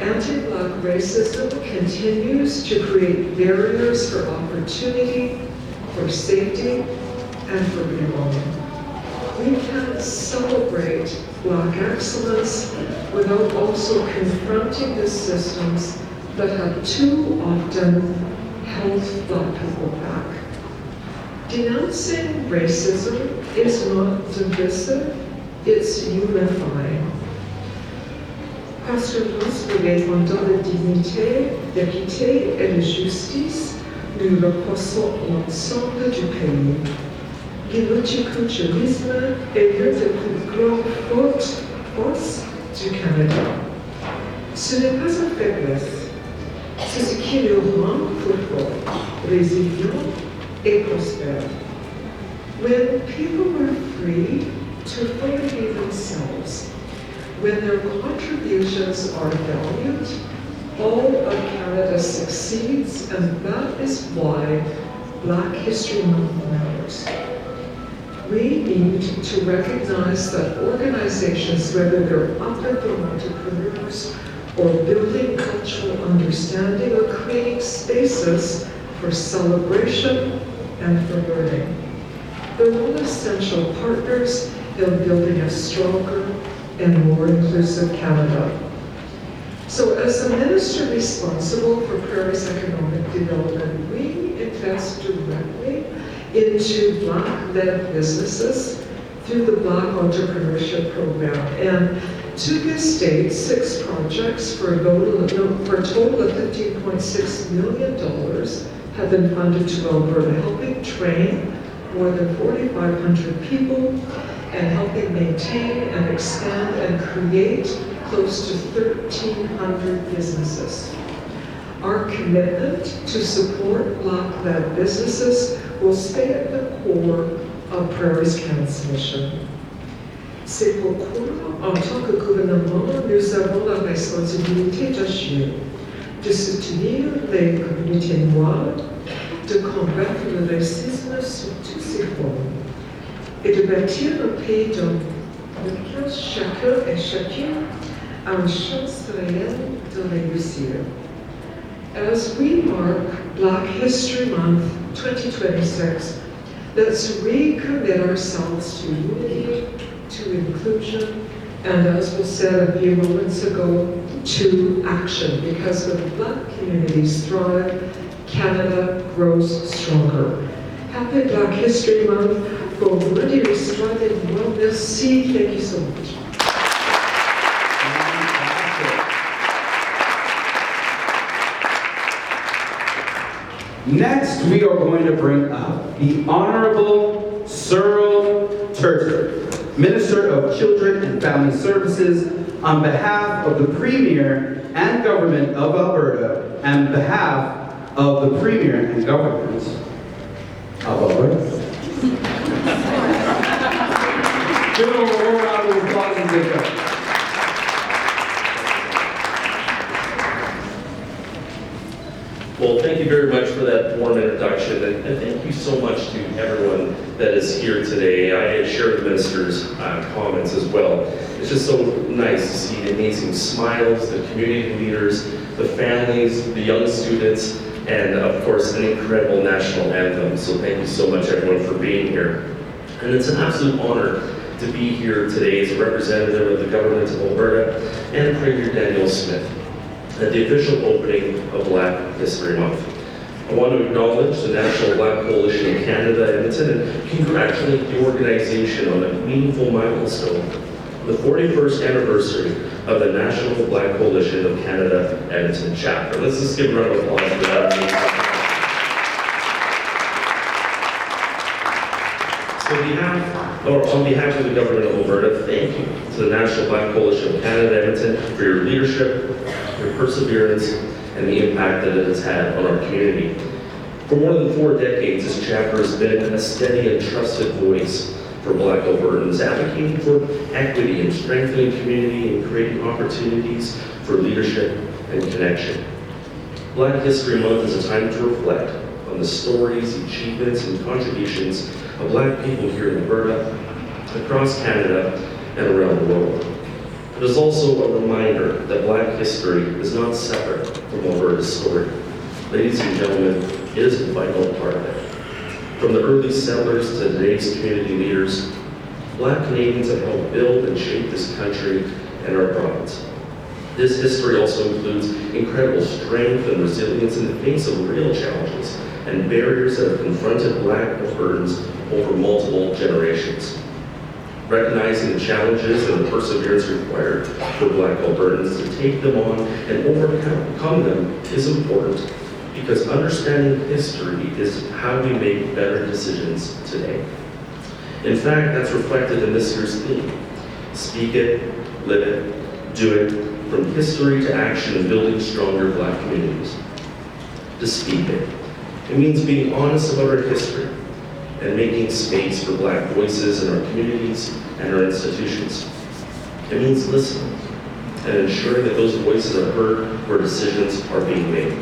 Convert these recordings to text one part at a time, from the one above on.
Anti-Black racism continues to create barriers for opportunity, for safety, and for belonging. We can't celebrate Black excellence without also confronting the systems that have too often held Black people back. Denouncing racism is not divisive, it's unifying. Parce que tous nous défendons la dignité, l'équité et la justice, nous reposons l'ensemble du pays. Le multiculturalisme est l'une des plus grandes forces du Canada. Ce n'est pas une faiblesse, c'est ce qui le rend fort, résilient et prospère. When people are free to fully be themselves, when their contributions are valued, all of Canada succeeds, and that is why Black History Month matters. We need to recognize that organizations, whether they're up-and-coming entrepreneurs or building cultural understanding or creating spaces for celebration and for learning, they're all essential partners in building a stronger and more inclusive Canada. So as a minister responsible for Prairie's economic development, we invest directly into Black-led businesses through the Black Entrepreneurship Program. And to this date, 6 projects for a total of $15.6 million have been funded to Alberta, helping train more than 4,500 people and helping maintain and expand and create close to 1,300 businesses. Our commitment to support Black-led businesses will stay at the core of Prairie's Canada's mission. C'est pourquoi, en tant que gouvernement, nous avons la responsabilité d'agir, de soutenir les communautés noires, de combattre le racisme sous toutes ses formes, et de bâtir un pays dans lequel chacun et chacune a une chance réelle de réussir. As we mark Black History Month 2026, let's recommit ourselves to unity, to inclusion, and as was said a few moments ago, to action, because when Black communities thrive, Canada grows stronger. Happy Black History Month. Pour vous dire l'histoire des Noirs. Merci. Thank you so much. Next, we are going to bring up the Honorable Cyril Turter, Minister of Children and Family Services, on behalf of the Premier and Government of Alberta, and behalf of the Premier and Government of Alberta. Give him a round of applause and take care. Well, thank you very much for that warm introduction, and thank you so much to everyone that is here today. I share the minister's comments as well. It's just so nice to see the amazing smiles, the community leaders, the families, the young students, and of course, an incredible national anthem. So thank you so much, everyone, for being here. And it's an absolute honor to be here today as a representative of the government of Alberta and Premier Daniel Smith at the official opening of Black History Month. I want to acknowledge the National Black Coalition of Canada, Edmonton, and congratulate the organization on a meaningful milestone, the 41st anniversary of the National Black Coalition of Canada, Edmonton chapter. Let's just give a round of applause for that. So on behalf of the government of Alberta, thank you to the National Black Coalition of Canada, Edmonton, for your leadership, your perseverance, and the impact that it has had on our community. For more than 4 decades, this chapter has been a steady and trusted voice for Black Albertans, advocating for equity and strengthening community and creating opportunities for leadership and connection. Black History Month is a time to reflect on the stories, achievements, and contributions of Black people here in Alberta, across Canada, and around the world. It is also a reminder that Black history is not separate from Alberta's story. Ladies and gentlemen, it is a vital part of it. From the early settlers to today's community leaders, Black Canadians have helped build and shape this country and our province. This history also includes incredible strength and resilience in the face of real challenges and barriers that have confronted Black Albertans over multiple generations. Recognizing the challenges and the perseverance required for Black Albertans to take them on and overcome them is important, because understanding history is how we make better decisions today. In fact, that's reflected in this year's theme. Speak it, live it, do it, from history to action and building stronger Black communities. To speak it. It means being honest about our history and making space for Black voices in our communities and our institutions. It means listening and ensuring that those voices are heard where decisions are being made.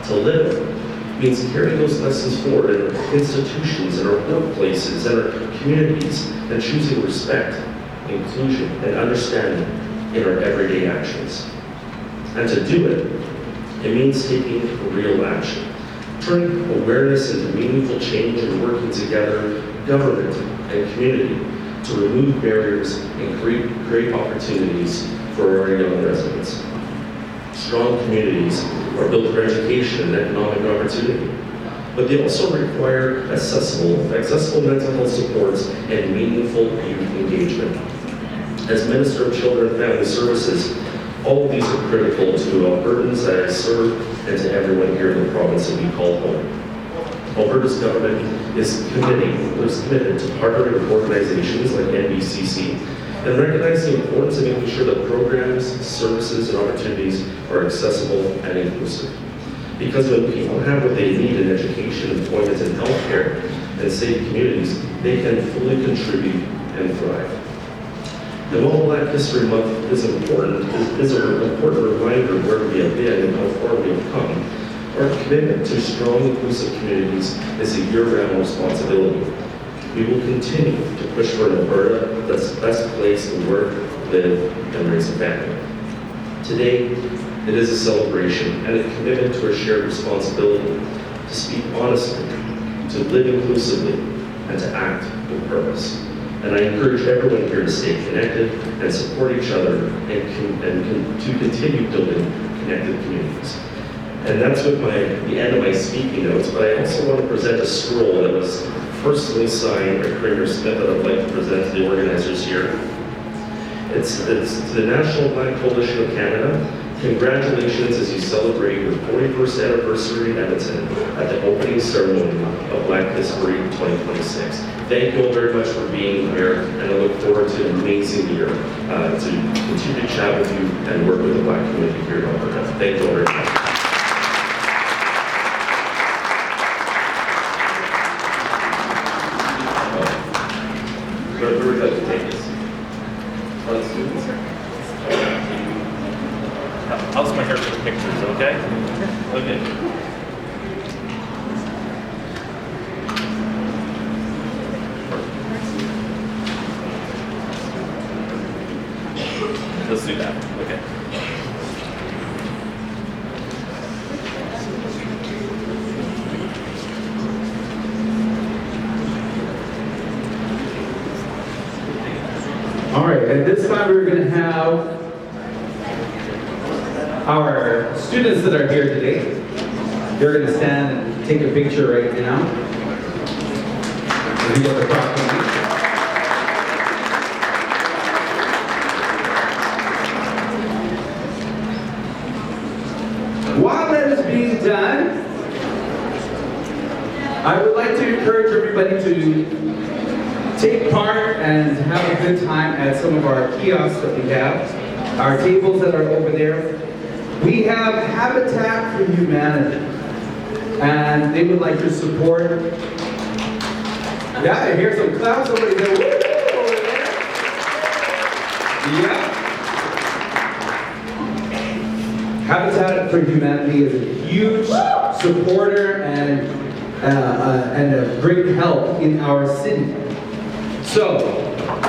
To live means carrying those lessons forward in our institutions, in our workplaces, and our communities, and choosing respect, inclusion, and understanding in our everyday actions. And to do it, it means taking real action, turning awareness into meaningful change and working together, government and community, to remove barriers and create opportunities for our young residents. Strong communities are built for education and economic opportunity, but they also require accessible mental health supports and meaningful youth engagement. As Minister of Children and Family Services, all of these are critical to Albertans that I serve and to everyone here in the province that we call home. Alberta's government is committed to partnering with organizations like NBCC and recognize the importance of making sure that programs, services, and opportunities are accessible and inclusive. Because when people have what they need in education, employment, and healthcare, and safe communities, they can fully contribute and thrive. And while Black History Month is an important reminder of where we have been and how far we have come, our commitment to strong, inclusive communities is a year-round responsibility. We will continue to push for an Alberta that's the best place to work, live, and raise a family. Today, it is a celebration and a commitment to a shared responsibility to speak honestly, to live inclusively, and to act with purpose. And I encourage everyone here to stay connected and support each other and to continue building connected communities. And that's with the end of my speaking notes, but I also want to present a scroll that was personally signed by Kramer Smith that I'd like to present to the organizers here. It's to the National Black Coalition of Canada. Congratulations as you celebrate your 41st anniversary in Edmonton at the opening ceremony of Black History 2026. Thank you all very much for being here, and I look forward to an amazing year to continue to chat with you and work with the Black community here in Alberta. Thank you all very much. Where would you like to take this? How's my hair for the pictures, okay? Okay. Let's do that, okay. All right, at this time we're going to have our students that are here today. They're going to stand and take a picture right now. We get the proclamation. While that is being done, I would like to encourage everybody to take part and have a good time at some of our kiosks that we have, our tables that are over there. We have Habitat for Humanity, and they would like your support. Yeah, I hear some claps over there. Woo! Over there. Yeah. Habitat for Humanity is a huge supporter and a great help in our city. So,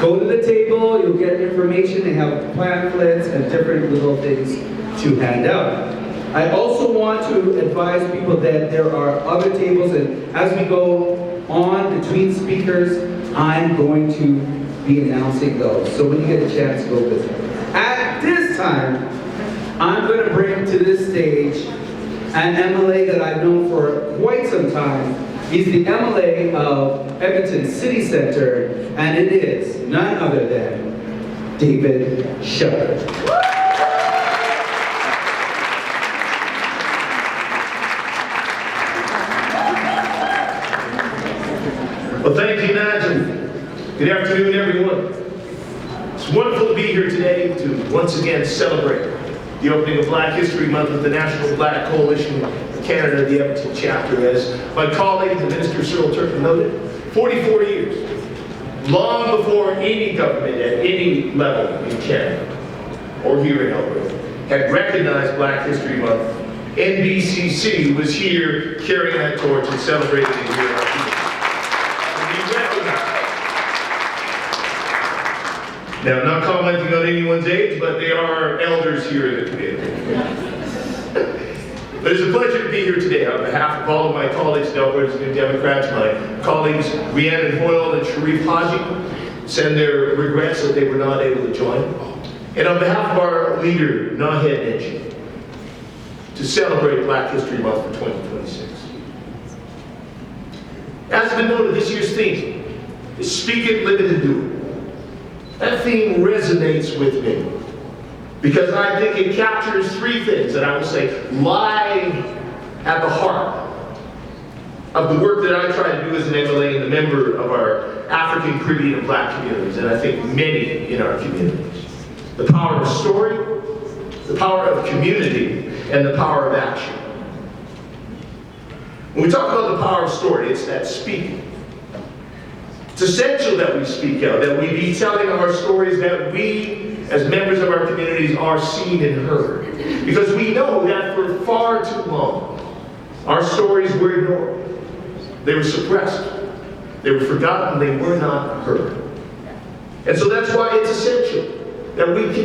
Go to the table, you'll get information. They have pamphlets and different little things to hand out. I also want to advise people that there are other tables, and as we go on between speakers, I'm going to be announcing those. So when you get a chance, go visit. At this time, I'm going to bring to this stage an MLA that I've known for quite some time. He's the MLA of Edmonton City Center, and it is none other than David Shepherd. Well, thank you, Nigel. Good afternoon, everyone. It's wonderful to be here today to once again celebrate the opening of Black History Month with the National Black Coalition of Canada, the Edmonton chapter. As my colleague, the Minister Cyril Turpin noted, 44 years, long before any government at any level in Canada or here in Alberta had recognized Black History Month, NBCC was here carrying that torch and celebrating it here in our people. Now, I'm not commenting on anyone's age, but they are elders here in the community. But it's a pleasure to be here today on behalf of all of my colleagues, the Alberta's New Democrats, my colleagues Rhiannon Hoyle and Sharif Haji send their regrets that they were not able to join. And on behalf of our leader, Naheed Nenshi, to celebrate Black History Month for 2026. As has been noted, this year's theme is Speak It, Live It, and Do It. That theme resonates with me because I think it captures three things that I will say lie at the heart of the work that I try to do as an MLA and a member of our African, Caribbean, and Black communities, and I think many in our communities. The power of story, the power of community, and the power of action. When we talk about the power of story, it's that speaking. It's essential that we speak out, that we be telling our stories, that we, as members of our communities, are seen and heard. Because we know that for far too long, our stories were ignored. They were suppressed. They were forgotten. They were not heard. And so that's why it's essential that we